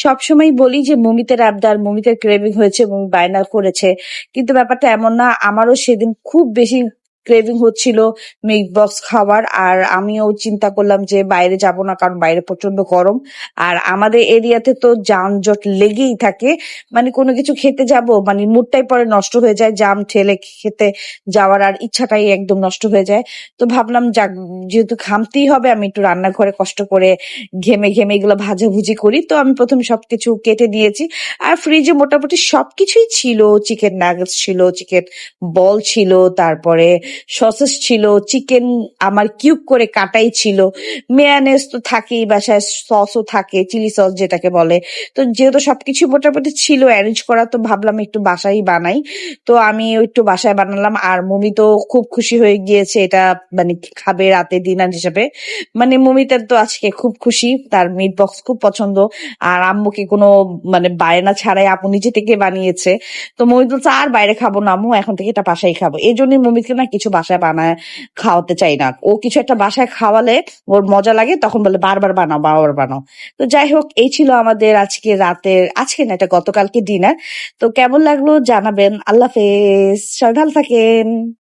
সবসময় বলি যে মমিতের আবদার, মমিতের ক্রেভিং হয়েছে, মমি বায়না করেছে। কিন্তু ব্যাপারটা এমন না। আমারও সেদিন খুব বেশি ক্রেভিং হচ্ছিল মিট বক্স খাওয়ার। আর আমিও চিন্তা করলাম যে বাইরে যাব না, কারণ বাইরে প্রচন্ড গরম। আর আমাদের এরিয়াতে তো যানজট লেগেই থাকে। মানে কোনো কিছু খেতে যাব, মানে মুডটাই পরে নষ্ট হয়ে যায়, জাম ঠেলে খেতে যাওয়ার আর ইচ্ছাটাই একদম নষ্ট হয়ে যায়। তো ভাবলাম যাক, যেহেতু ঘামতেই হবে, আমি একটু রান্নাঘরে কষ্ট করে ঘেমে ঘেমে এগুলো ভাজাভুজি করি। তো আমি প্রথমে সবকিছু কেটে দিয়েছি। আর ফ্রিজে মোটামুটি সবকিছুই ছিল। চিকেন নাগেটস ছিল, চিকেন বল ছিল, তারপরে সসেস ছিল, চিকেন আমার কিউব করে কাটাই ছিল, মেয়ানেজ তো থাকেই বাসায়, সসও থাকে, চিলি সস যেটাকে বলে। তো যেহেতু সবকিছু মোটামুটি ছিল অ্যারেঞ্জ করা, তো ভাবলাম একটু বাসায় বানাই। তো আমি একটু বাসায় বানালাম। আর মমি তো খুব খুশি হয়ে গিয়েছে, এটা মানে খাবে রাতে ডিনার হিসেবে। মানে মমিতার তো আজকে খুব খুশি, তার মিট বক্স খুব পছন্দ। আর আম্মুকে কোনো মানে বায়না ছাড়াই আপু নিজে থেকে বানিয়েছে। তো মমি বলছে আর বাইরে খাবো না আম্মু, এখন থেকে এটা বাসায় খাবো। এই জন্যই মমিকে না কিছু বাসায় বানায় খাওয়াতে চাই না। ও কিছু একটা বাসায় খাওয়ালে ওর মজা লাগে, তখন বলে বারবার বানাও, বারবার বানাও। তো যাই হোক, এই ছিল আমাদের আজকে রাতের, আজকে না এটা গতকালকে ডিনার। তো কেমন লাগলো জানাবেন। আল্লাহ হাফেজ, সবাই ভালো থাকেন।